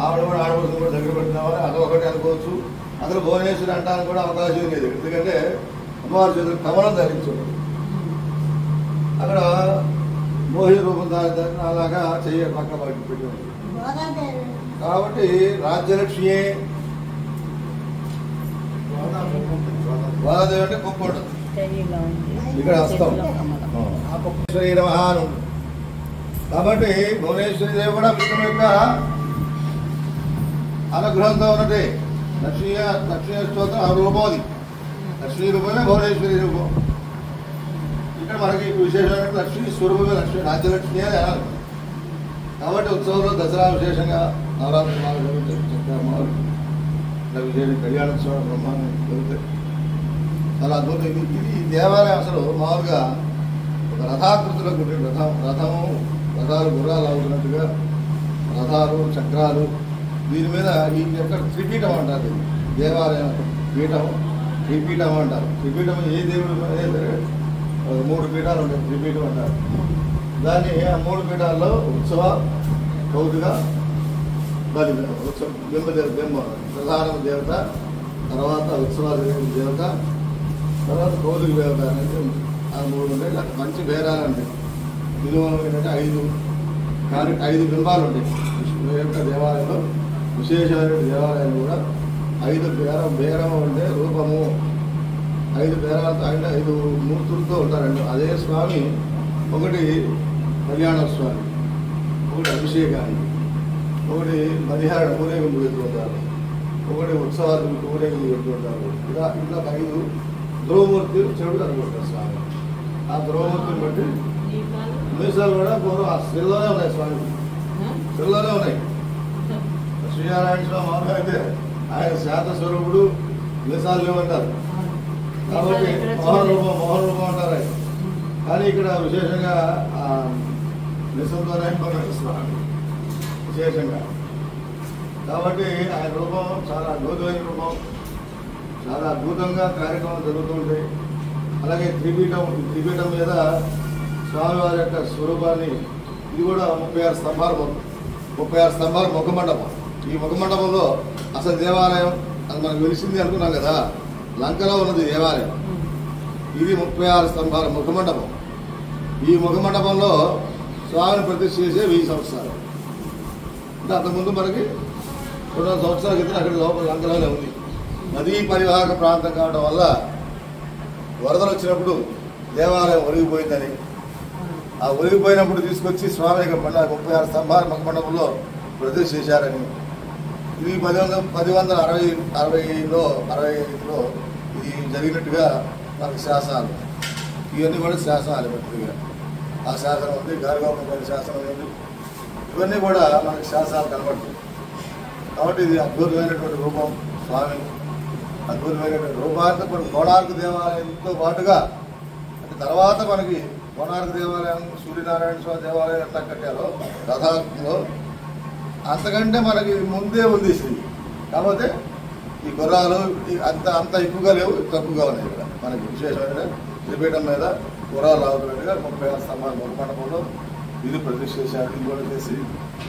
ఆవిడ కూడా ఆడపడుతుంది కూడా దగ్గర పెడుతున్నామని అదొకటి అనుకోవచ్చు. అసలు భువనేశ్వరి అంటానికి కూడా అవకాశం లేదు. ఎందుకంటే అమ్మవారి చేతులు కమలం ధరించుంటారు. అక్కడ మోహి రూపం దాని అలాగా చెయ్య పక్క బయట పెట్టి ఉంటుంది. కాబట్టి రాజ్యలక్ష్మియే గోదాదేవి అంటే కుక్క ఉంటుంది. ఇక్కడ వస్తాం భువనేశ్వరి మహాన్ ఉంటుంది. కాబట్టి భువనేశ్వరి దేవి కూడా విష్ణు యొక్క అనుగ్రహంతో ఉన్నది. లక్ష్మీ స్తోత్రం ఆ రూపం అది. లక్ష్మీ రూపమే భువనేశ్వరి రూపం. ఇక్కడ మనకి విశేషమైన లక్ష్మీ స్వరూపమే లక్ష్మీ రాజ్యలక్ష్మి అని అనాలి. కాబట్టి ఉత్సవంలో దసరా విశేషంగా నవరాత్రి విశేష కళ్యాణోత్సవం బ్రహ్మాండం జరుగుతాయి. చాలా అద్భుతం. ఇది ఈ దేవాలయం అసలు మామూలుగా ఒక రథాకృతిలో గుడి. రథాలు గుర్రాలు అవుతున్నట్టుగా రథాలు, చక్రాలు, దీని మీద ఈ యొక్క త్రిపీఠం అంటారు. దేవాలయం పీఠం త్రిపీఠం అంటారు. త్రిపీఠం ఏ దేవుడు 3 పీఠాలు ఉంటాయి. త్రిపీఠం అంటారు దాన్ని. ఆ 3 పీఠాల్లో ఉత్సవ, కౌతుక, బలి. బింబం ప్రధాన దేవత, తర్వాత ఉత్సవ దేవత, తర్వాత కౌతుక దేవత అనేది ఆ 3 ఉంటాయి. మంచి బేరాలు ఉంటాయి. విలువ ఏంటంటే 5 బింబాలు ఉంటాయి. విష్ణు యొక్క దేవాలయంలో విశేషమైన దేవాలయాలు కూడా 5 బేరం ఉంటే రూపము, 5 బేరాలతో అంటే 5 మూర్తులతో ఉంటారండి. అదే స్వామి ఒకటి కళ్యాణ స్వామి, ఒకటి అభిషేకానికి, ఒకటి పరిహార ఊరేగింపు పెట్టుకుంటారు, ఒకటి ఉత్సవాలు ఊరేగింపు పెట్టుకుంటారు. ఇలా 5 ధ్రువమూర్తి చెడు అనుకుంటారు స్వామి. ఆ ధ్రువమూర్తిని బట్టి మీసాలు కూడా పూర్వం ఆ స్త్రీలోనే ఉన్నాయి. స్వామి స్త్రీలోనే ఉన్నాయి. శ్రీనారాయణ స్వామి మామూలుగా అయితే ఆయన శాత స్వరూపుడు, మీసాలు లేవంటారు. కాబట్టి మోహన్ రూపం అంటారు. కానీ ఇక్కడ విశేషంగా మీసంతోనే స్వామి విశేషంగా. కాబట్టి ఆయన రూపం చాలా అద్భుతమైన రూపం, చాలా అద్భుతంగా కార్యక్రమాలు జరుగుతుంటాయి. అలాగే త్రిపీఠం మీద స్వామివారి యొక్క స్వరూపాన్ని, ఇది కూడా 36 స్తంభాల ముఖమండపం. ఈ ముఖమండపంలో అసలు దేవాలయం అది మనకు వెలిసింది అనుకున్నాం కదా, లంకలో ఉన్నది దేవాలయం. ఇది 36 స్తంభాల ముఖమండపం. ఈ ముఖమండపంలో స్వామిని ప్రతిష్ఠ చేసే 1000 సంవత్సరాలు. అంటే అంతకుముందు మనకి 200 సంవత్సరాల క్రితం అక్కడ లోపల లంకలోనే ఉంది. నదీ పరివాహక ప్రాంతం కావడం వల్ల వరదలు వచ్చినప్పుడు దేవాలయం ఒరిగిపోయిందని, ఆ ఒరిగిపోయినప్పుడు తీసుకొచ్చి స్వామికి మళ్ళీ 36 స్తంభాల ముఖమండపంలో ప్రతిష్ఠ చేశారని, ఇది 1165లో ఇది జరిగినట్టుగా మనకి శాసనాలు, ఇవన్నీ కూడా శాసనాలు బట్టిగా ఆ శాసనం ఉంది, గారిగోపల్లి శాసనం ఉంది, ఇవన్నీ కూడా మనకి శాసనాలు కనబడుతుంది. కాబట్టి ఇది అద్భుతమైనటువంటి రూపం స్వామి, అద్భుతమైనటువంటి రూపాంతో పాటు కోణార్క దేవాలయంతో పాటుగా, అంటే తర్వాత మనకి కోణార్క దేవాలయం, సూర్యనారాయణ స్వామి దేవాలయం ఎట్లా కట్టారో రథంలో, అంతకంటే మనకి ముందే ఉంది శ్రీ. కాకపోతే ఈ గుర్రాలు అంత ఎక్కువగా లేవు, తక్కువగా ఉన్నాయి. ఇక్కడ మనకి విశేషమైన త్రిపీఠం మీద గుర్రాలు రావుతున్నట్టుగా 36 స్తంభాల ముఖమండపంలో ఇది ప్రతిష్ఠ చేశారు. ఇది కూడా చేసి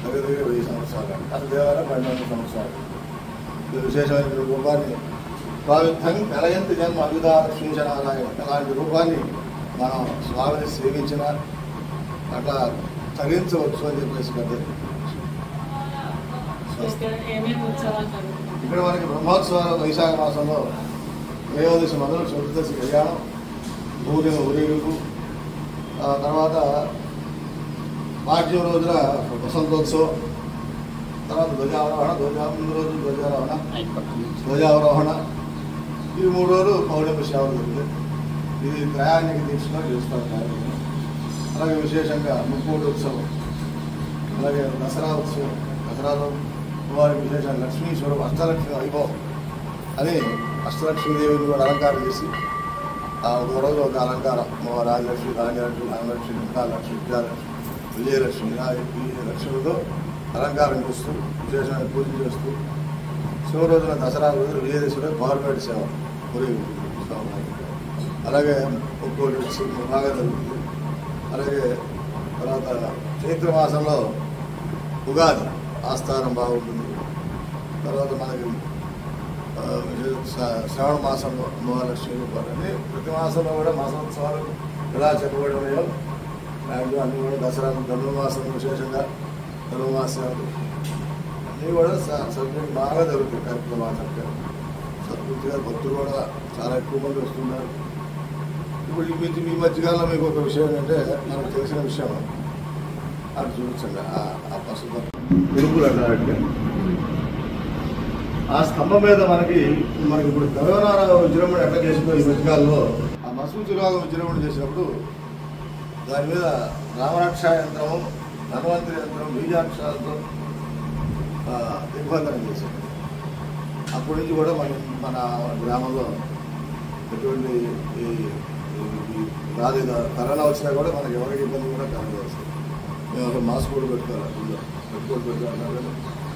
దగ్గర 1000 సంవత్సరాలు, అసలు దేవాలయం 1200 సంవత్సరాలు. ఇది విశేషమైన రూపాన్ని ప్రావిధ్యం కలయంతి జన్మ అవిధాన సూచనాలయం, అలాంటి రూపాన్ని మనం స్వామిని సేవించిన అట్లా తరించవచ్చు అని చెప్పేసి పద్ధతి. ఇక్కడ మనకి బ్రహ్మోత్సవాలు వైశాఖ మాసంలో త్రయోదశి మొదలు చతుర్దశి కళ్యాణం, ఊరిన ఊరేగింపు, తర్వాత పాఠ్యం రోజున వసంతోత్సవం, తర్వాత ముందు రోజు ధ్వజావరోహణ, ఈ 3 రోజులు పౌర్ణమి సేవ జరుగుతుంది. ఇది త్రయానికి దీక్షలో చేస్తారు కార్యక్రమం. అలాగే విశేషంగా ముక్కోటి ఉత్సవం, అలాగే దసరా ఉత్సవం, దసరాలో వారికి విశేషంగా లక్ష్మీ స్వరూపం అష్టలక్ష్మి వైభవం అని అష్టలక్ష్మీదేవిని కూడా అలంకారం చేసి ఒక రోజు ఒక అలంకారం, రాజలక్ష్మి, రాజలక్ష్మి, ధనలక్ష్మి, విద్యాలక్ష్మి, విద్యాలక్ష్మి, విజయలక్ష్మి, ఈ లక్ష్ములతో అలంకారం చేస్తూ విశేషమైన పూజలు చేస్తూ శివ రోజున దసరా రోజున విజయదశమిలో గవర్నమెంట్ సేవ అలాగే ఒక్కోటి బాగా జరుగుతుంది. అలాగే తర్వాత చైత్ర మాసంలో ఉగాది ఆస్థానం బాగుంటుంది. తర్వాత మనకి శ్రావణ మాసంలో మహాలక్ష్మి రూపాలని ప్రతి మాసంలో కూడా మాసోత్సవాలు ఎలా చెప్పబడి ఉన్నాయో అన్నీ కూడా దసరా ధనుర్మాసం విశేషంగా ధనుర్మాసాలు అన్నీ కూడా సభ్యులు బాగా జరుగుతాయి కార్యక్రమాలు. సత్పూర్తిగా భక్తులు కూడా చాలా ఎక్కువ మంది వస్తున్నారు. ఇప్పుడు ఈ మధ్యకాలంలో మీకు ఒక విషయం ఏంటంటే మనకు తెలిసిన విషయం అది చూపించండి. ఆ పసుపు తెలుగులు అంటారంటే ఆ స్తంభం మీద మనకి ఇప్పుడు కరోనా విజృంభణ ఎట్లా చేసిందో ఈ మధ్యకాలంలో ఆ మసూచిరాగం విజృంభణ చేసినప్పుడు దాని మీద రామరక్ష యంత్రము, ధన్వంతరి యంత్రం, బీజాక్షరాలతో దిగ్బంధనం చేశారు. అప్పటి నుంచి కూడా మన గ్రామంలో ఎటువంటి రాదు. కరోనా వచ్చినా కూడా మనకి ఎవరికి ఇబ్బంది కూడా కలగదు. మేము అసలు మాస్క్ కూడా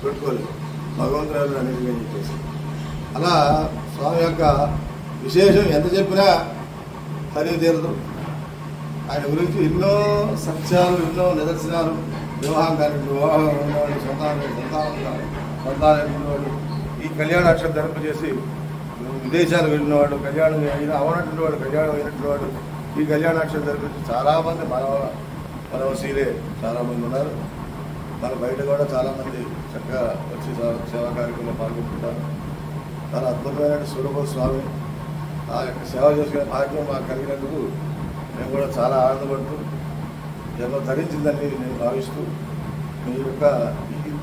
పెట్టుకోలేదు, భగవంతురాలు అన్నిటికీ చెప్పేసి. అలా స్వామి యొక్క విశేషం ఎంత చెప్పినా సరి తీరదు. ఆయన గురించి ఎన్నో సత్యాలు, ఎన్నో నిదర్శనాలు, వివాహం కానీ వివాహం ఉన్నవాళ్ళు, సంతానం ఉన్నవాళ్ళు, ఈ కళ్యాణాక్షరం ధరింపజేసి విదేశాలు వెళ్ళినవాడు, కళ్యాణం అయిన అవనటువంటి వాడు, కళ్యాణం అయినటువంటి వాడు ఈ కళ్యాణాక్షరం ధరింపజేసి చాలామంది మనవశీలే చాలామంది ఉన్నారు. మన బయట కూడా చాలామంది చక్కగా వచ్చి సేవా కార్యక్రమంలో పాల్గొంటుంటారు. చాలా అద్భుతమైన స్వరూప స్వామి ఆ యొక్క సేవ చేసుకునే భాగ్యం మాకు కలిగినందుకు మేము కూడా చాలా ఆనందపడుతూ జన్మ ధరించిందని నేను భావిస్తూ మీ యొక్క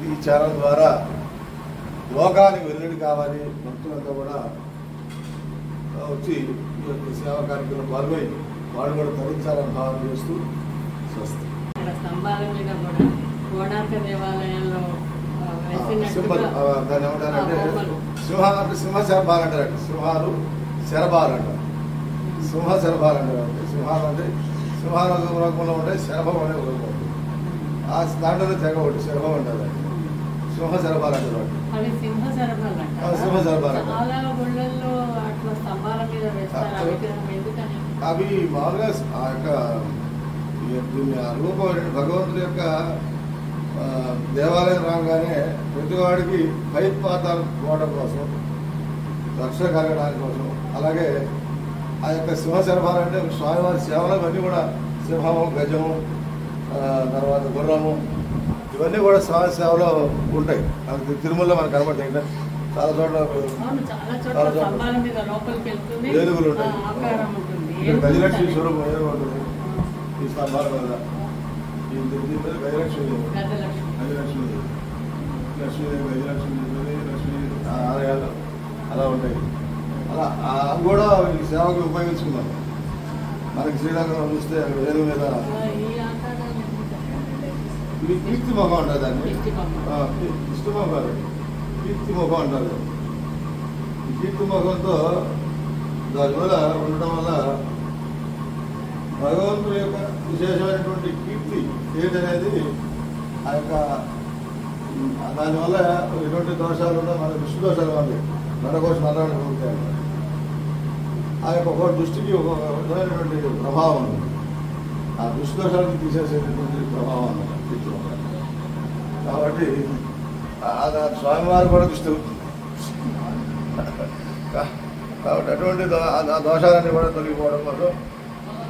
ఈ ఛానల్ ద్వారా లోకానికి వెల్లడి కావాలి, భక్తులంతా కూడా వచ్చి ఈ యొక్క సేవా కార్యక్రమం పాల్గొని వాళ్ళు కూడా ధరించాలని భావన చేస్తూ స్వస్తి. స్తంభాల మీద కూడా కోణార్క దేవాలయంలో దాన్ని ఏమంటారంటే సింహ శరభాలు అంటారండి. సింహాలు శరభాలు అంటారు, సింహ శరభాలు అంటారు. సింహాలు అంటే సింహాల రూపంలో ఉంటే శరభం అనే రూపం. ఆ దాంట్లో తెగ ఒకటి శరభం అంటారు. సింహ శరభాలు అంటారు. అవి సింహ శరభాలు సింహ శరభాలు చాలా గుళ్ళల్లో అట్లా స్తంభాల మీద వేస్తారు ఆ విగ్రహం ఎందుకని? అవి మామూలుగా ఆ యొక్క దీన్ని రూపం భగవంతుడి యొక్క దేవాలయం రాగానే ప్రతివాడికి భయపాతాలు పోవడం కోసం, రక్షణ కలగడానికి కోసం, అలాగే ఆ యొక్క సింహశరభాలు అంటే స్వామివారి సేవలు ఇవన్నీ కూడా సింహము, గజము, తర్వాత గుర్రము ఇవన్నీ కూడా స్వామి సేవలో ఉంటాయి. మనకి తిరుమలలో మనకు కనబడతాయి. చాలా చోట్ల ఏనుగులు ఉంటాయి. గజలక్ష్మి స్వరూపం ఏనుగు ఉంటుంది ఈ స్తంభాల మీద. ఈ గజలక్ష్మి గజలక్ష్మి లక్ష్మీదేవి గజలక్ష్మి లక్ష్మీ ఆలయాలు అలా ఉంటాయి. అలా అవి కూడా ఈ సేవకు ఉపయోగించుకున్నాం. మనకి శ్రీలంకలో చూస్తే అక్కడ ఏనుగు మీద ఇది కీర్తి మొహం అంటారు దాన్ని. ఇష్ట మొహం కీర్తి మొహం అంటారు. ఈ కీర్తి మొహంతో దానివల్ల ఉండటం వల్ల భగవంతుడి యొక్క విశేషమైనటువంటి కీర్తి ఏంటనేది ఆ యొక్క దానివల్ల ఎటువంటి దోషాలు ఉన్నా మన దృష్టి దోషాలు వాళ్ళు నడకోసం నడవడం ఉంటాయి. ఆ యొక్క ఒక దృష్టికి ఒక విధమైనటువంటి ప్రభావం ఉంది. ఆ దృష్టి దోషాలను తీసేసేటటువంటి ప్రభావం అన్నమాట కీర్తి మొహం. కాబట్టి స్వామివారు కూడా దృష్టి కాబట్టి అటువంటి ఆ దోషాలన్నీ కూడా తొలగిపోవడం కోసం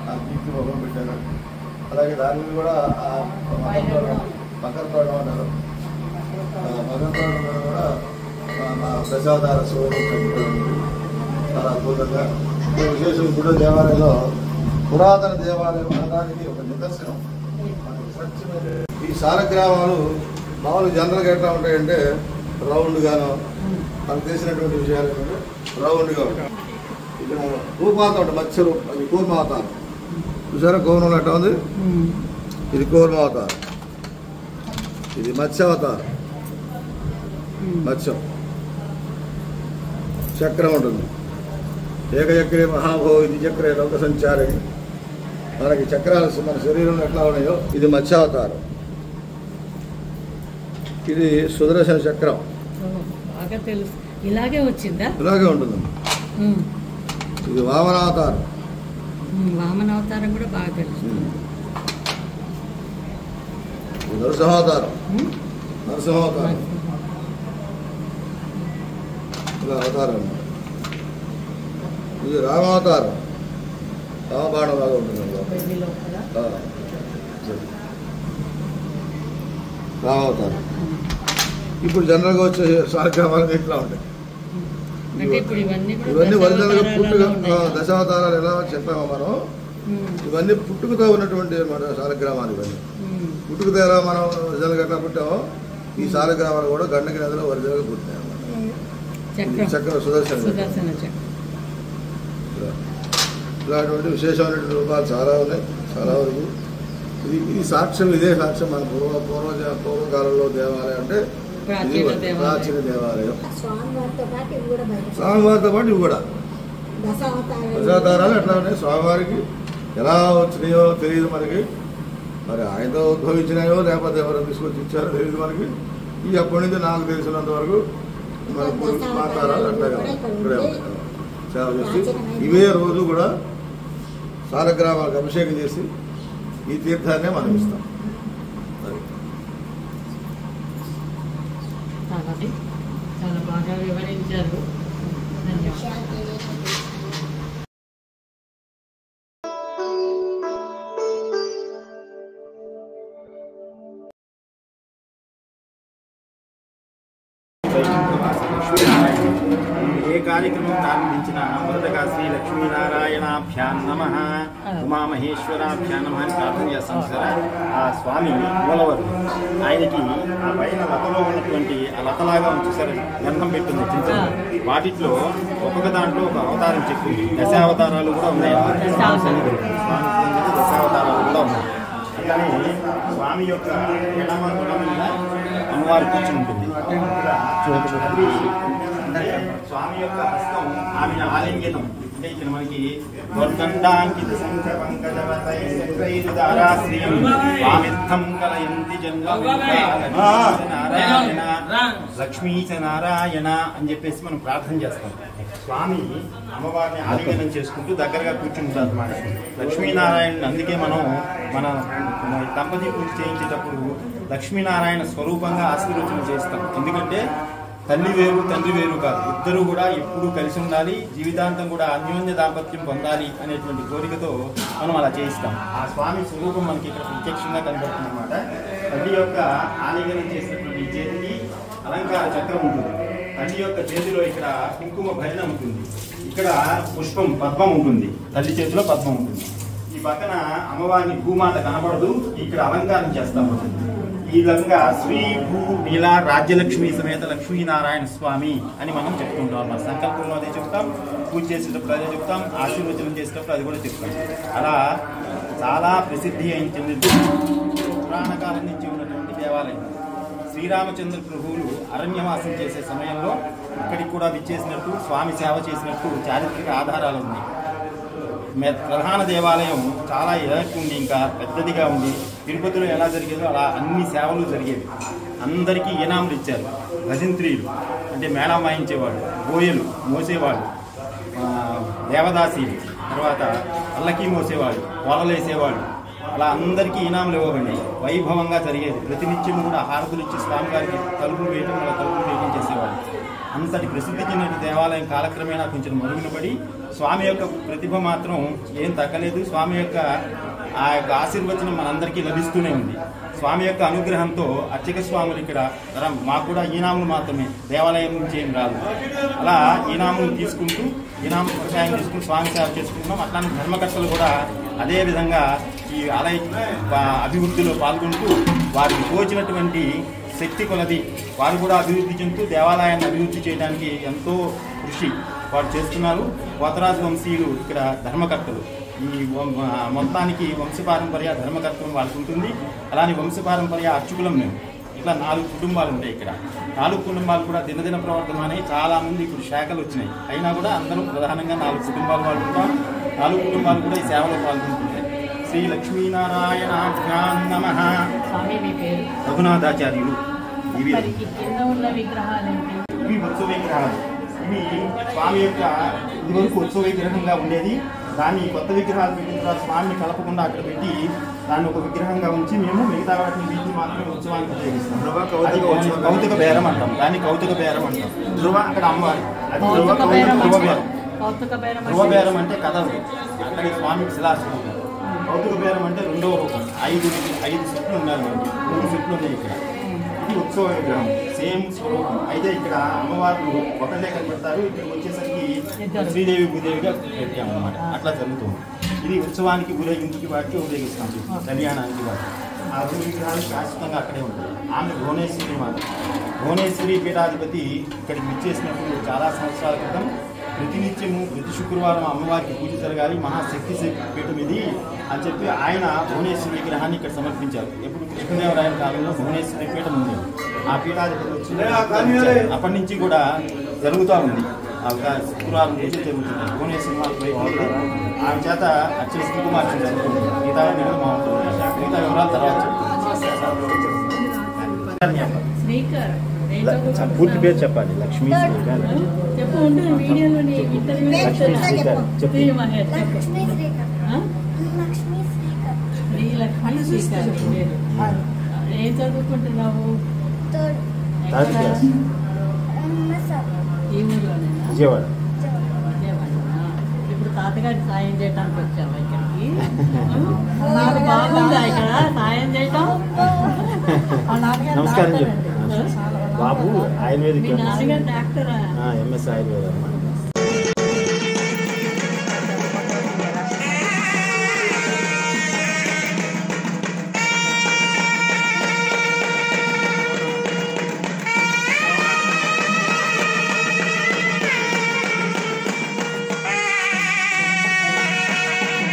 ఆ కీర్తి మొహం పెట్టారు. అలాగే దాని మీద కూడా మకర తోటం అంటారు. మకర తోటం మీద కూడా దశావతార శివుడు చాలా అద్భుతంగా విశేషం. గుడి దేవాలయంలో పురాతన దేవాలయం అనడానికి ఒక నిదర్శనం. ఈ సాలగ్రామాలు మామూలు జనరల్గా ఎట్లా ఉంటాయంటే రౌండ్గాను మనకు తెలిసినటువంటి విషయాలు ఏంటంటే రౌండ్గా ఉంటాయి. ఇక్కడ కూర్మావతారం ఉంటుంది, మత్స్యలు అది కూర్మావతారం. చూసారా కోర్మం ఎట్లా ఉంది? ఇది కూర్మావతారం, ఇది మత్స్యావతారం. మత్స్యం చక్రం ఉంటుంది. ఏకచక్రే మహాభో ఇది చక్రే లోక సంచారి. మనకి చక్రాలు మన శరీరంలో ఎట్లా ఉన్నాయో ఇది మత్స్యావతారం. ఇది సుదర్శన చక్రం. బాగా తెలుసు. ఇలాగే వచ్చిందా? ఇలాగే ఉంటుంది. ఇది వామనావతారం. వామనావతారం కూడా బాగా తెలుసు. ఇది నరసింహావతారం. నరసింహావతారం ఇలా అవతారం. ఇది రామావతారం. రామబాణం లాగా ఉంటుంది. రామావతారం. ఇప్పుడు జనరల్గా వచ్చే సాలగ్రామాలు ఇట్లా ఉంటాయి. ఇవన్నీ ఒరిజినల్గా పుట్టుక దశావతారాలు ఎలా చెప్పామో మనం, ఇవన్నీ పుట్టుకతో ఉన్నటువంటి మన సాలగ్రామాలు. ఇవన్నీ పుట్టుకతో ఎలా మనం ఒరిజినల్గా ఎట్లా పుట్టామో ఈ సాలగ్రామాలు కూడా గండకి నదిలో ఒరిజినల్గా పుట్టినాయి అన్నమాట. చక్రం సుదర్శన ఇలాంటి విశేషమైనటువంటి రూపాలు చాలా ఉన్నాయి. చాలా వరకు ఇది సాక్ష్యం. ఇదే సాక్ష్యం మన పూర్వకాలంలో దేవాలయం అంటే ప్రాచీన దేవాలయం. స్వామివారితో పాటు ఇవి కూడా దశావతారాలు ఎట్లా ఉన్నాయి. స్వామివారికి ఎలా వచ్చినాయో తెలియదు మనకి. మరి ఆయనతో ఉద్భవించినాయో లేకపోతే ఎవరో తీసుకొచ్చి ఇచ్చారో తెలియదు మనకి. ఈ అప్పటి నుంచి నాకు తెలిసినంత వరకు మన పూర్వకారాలు అట్లాగే ఇక్కడే సేవ చేసి ఇవే రోజు కూడా సాలగ్రామాలకు అభిషేకం చేసి ఈ తీర్థాన్నే మనం ఇస్తాం. చాలా బాగా వివరించారు. ధన్యవాదాలు. ఏ కార్యక్రమం ప్రారంభించిన మొదటగా శ్రీ లక్ష్మీనారాయణాభ్యాం నమః, ఉమామహేశ్వరాభ్యాం నమః అని ప్రార్థన చేస్తాం కదా. ఆ స్వామి మూలవరు ఆయనకి ఆ పైన లతలో ఉన్నటువంటి ఆ లతలాగా చూసారు గంధం పెట్టింది చింతలు. వాటిలో ఒక్కొక్క దాంట్లో ఒక అవతారం చెప్పింది. దశావతారాలు కూడా ఉన్నాయి. స్వామి దశావతారాలు కూడా ఉన్నాయి. అట్లానే స్వామి యొక్క ఎడమ గుణం మీద అమ్మవారు కూర్చుని ఉంటుంది. స్వామి యొక్క హస్తం ఆమె ఆలింగనం అంటే ఇక్కడ మనకి వర్గండాంకిత శంఖ పంకజవతైరుదారాశ్రియం వామిర్థం కలయంతి నారాయణ లక్ష్మీ చ నారాయణ అని చెప్పేసి మనం ప్రార్థన చేస్తాం. స్వామి అమ్మవారిని ఆలింగనం చేసుకుంటూ దగ్గరగా కూర్చుంటారు అన్నమాట. లక్ష్మీనారాయణ అందుకే మనం మన దంపతి పూజ చేయించేటప్పుడు లక్ష్మీనారాయణ స్వరూపంగా ఆశీర్వచనం చేస్తాం. ఎందుకంటే తల్లి వేరు తండ్రి వేరు కాదు, ఇద్దరు కూడా ఎప్పుడు కలిసి ఉండాలి, జీవితాంతం కూడా అన్యోన్య దాంపత్యం పొందాలి అనేటువంటి కోరికతో మనం అలా చేయిస్తాం. ఆ స్వామి స్వరూపం మనకి ఇక్కడ ప్రత్యక్షంగా కనబడుతుంది అన్నమాట. తల్లి యొక్క ఆలింగనం చేసినటువంటి చేతికి అలంకార చక్రం ఉంటుంది, తల్లి యొక్క చేతిలో ఇక్కడ కుంకుమ భజన ఉంటుంది, ఇక్కడ పుష్పం పద్మం ఉంటుంది, తల్లి చేతిలో పద్మం ఉంటుంది. ఈ పక్కన అమ్మవారిని భూమాత కనబడదు, ఇక్కడ అలంకారం చేస్తాం. ఈ విధంగా శ్రీ భూ నీల రాజ్యలక్ష్మి సమేత లక్ష్మీనారాయణ స్వామి అని మనం చెప్తుంటాం. మన సంకల్పంలో అదే చెప్తాం, పూజ చేసేటప్పుడు అదే చెప్తాం, ఆశీర్వచనం చేసేటప్పుడు అది కూడా చెప్తాం. అలా చాలా ప్రసిద్ధి చెందింది పురాణ కాలం నుంచి ఉన్నటువంటి దేవాలయం. శ్రీరామచంద్ర ప్రభువులు అరణ్యవాసం చేసే సమయంలో ఇక్కడికి కూడా విచ్చేసినట్టు, స్వామి సేవ చేసినట్టు చారిత్రక ఆధారాలు ఉన్నాయి. ప్రధాన దేవాలయం చాలా ఎదక్కు ఉంది, ఇంకా పెద్దదిగా ఉంది. తిరుపతిలో ఎలా జరిగేదో అలా అన్ని సేవలు జరిగేవి. అందరికీ ఇనాములు ఇచ్చారు. భజంత్రీలు అంటే మేళం వాయించేవాళ్ళు, బోయలు మోసేవాళ్ళు, దేవదాసీలు, తర్వాత పల్లకీ మోసేవాళ్ళు, పొలలేసేవాళ్ళు, అలా అందరికీ ఇనాములు ఇవ్వబడి వైభవంగా జరిగేది. ప్రతినిత్యం కూడా హారతులు ఇచ్చి స్వామివారికి తలుపులు వేయడం, అలా తలుపులు వేయడం చేసేవాళ్ళు. అంతటి ప్రసిద్ధి చెందిన దేవాలయం కాలక్రమేణా కొంచెం మరుగున పడి స్వామి యొక్క ప్రతిభ మాత్రం ఏం తగ్గలేదు. స్వామి యొక్క ఆ యొక్క ఆశీర్వచనం మనందరికీ లభిస్తూనే ఉంది. స్వామి యొక్క అనుగ్రహంతో అర్చక స్వాములు ఇక్కడ మాకు కూడా ఈనాములు మాత్రమే, దేవాలయం నుంచి ఏం రాదు. అలా ఈనాములు తీసుకుంటూ ఈనాము ప్రసాయం తీసుకుంటూ స్వామి సేవ చేసుకుంటున్నాం. అట్లాంటి ధర్మకర్తలు కూడా అదే విధంగా ఈ ఆలయ అభివృద్ధిలో పాల్గొంటూ వారికి తోచినటువంటి శక్తి కొలది వారు కూడా అభివృద్ధి చెందుతూ దేవాలయాన్ని అభివృద్ధి చేయడానికి ఎంతో కృషి వారు చేస్తున్నారు. పోతరాజు వంశీయులు ఇక్కడ ధర్మకర్తలు. ఈ మొత్తానికి వంశపారంపర్య ధర్మకర్తలు వాళ్ళకు ఉంటుంది. అలానే వంశపారంపర్య అర్చకులం మేము. ఇట్లా 4 కుటుంబాలు ఉంటాయి ఇక్కడ. 4 కుటుంబాలు కూడా దినదిన ప్రవర్తమానై చాలామంది ఇప్పుడు శాఖలు వచ్చినాయి. అయినా కూడా అందరూ ప్రధానంగా 4 కుటుంబాలు వాళ్ళు ఉంటారు. 4 కుటుంబాలు కూడా ఈ సేవలో పాల్గొంటుంటాయి. శ్రీ లక్ష్మీనారాయణాభ్యాం నమః. రఘునాథాచార్యులు. ఇవి ఉత్సవ విగ్రహాలు. ఇవి స్వామి యొక్క ఇదివరకు ఉత్సవ విగ్రహంగా ఉండేది. దాన్ని కొత్త విగ్రహాలు పెట్టిన తర్వాత స్వామిని కలపకుండా అక్కడ పెట్టి దాన్ని ఒక విగ్రహంగా ఉంచి మేము మిగతా వాటిని వీటిని మాత్రమే ఉత్సవానికి ఉపయోగిస్తాం. కౌతుక బేరం అంటాం, దాన్ని కౌతుక బేరం అంటాం. ధ్రువ అక్కడ అమ్మవారి, అది ధ్రువ బేరం. ధ్రువ బేరం అంటే కథలు, అక్కడ స్వామికి శిలాస్వరూపం. కౌతుక బేరం అంటే రెండవ రూపం. 5 సెట్లు ఉన్నాయి, 3 సెట్లు ఉన్నాయి ఇక్కడ. ఇది ఉత్సవ విగ్రహం, సేమ్ స్వరూపం. అయితే ఇక్కడ అమ్మవారు ఒకళ్ళే కనబడతారు. ఇక్కడికి వచ్చేసరికి శ్రీదేవి భూదేవిగా పెట్టాము అన్నమాట. అట్లా జరుగుతుంది. ఇది ఉత్సవానికి ఊరేగింపుకి వాటికి ఉపయోగిస్తాం, కళ్యాణానికి వాటి. ఆ విగ్రహాలు శాశ్వతంగా అక్కడే ఉంటాయి. ఆమె భువనేశ్వరి మాత. భువనేశ్వరి పీఠాధిపతి ఇక్కడికి విచ్చేసినప్పుడు చాలా సంవత్సరాల క్రితం ప్రతినిత్యము ప్రతి శుక్రవారం అమ్మవారికి పూజ జరగాలి, మహాశక్తి పీఠం ఇది అని చెప్పి ఆయన భువనేశ్వరి విగ్రహాన్ని ఇక్కడ సమర్పించారు. ఎప్పుడు కృష్ణదేవరాయల కాలంలో భువనేశ్వరి పీఠం ఉంది. ఆ పీఠాధిపతి వచ్చి అప్పటి నుంచి కూడా జరుగుతూ ఉంది. శుక్రవారం పూజలు జరుగుతుంది. భువనేశ్వరి మాత ఆమె చేత అర్చన కుంకుమార్చన జరుగుతుంది. మిగతా వివరాలు తర్వాత పూర్తి పేరు చెప్పాలి. లక్ష్మీ శ్రీకర్. ఏం చదువుకుంటున్నావు? ఈ ఊర్లోనేనా? విజయవాడ. ఇప్పుడు తాతగారికి సాయం చేయడానికి వచ్చావా ఇక్కడికి? నాకు బాగుందా ఇక్కడ సాయం చేయటం? నమస్కారం చెప్పు. బాబు ఆయుర్వేదిక్ డాక్టరా? ఎంఎస్ ఆయుర్వేదం.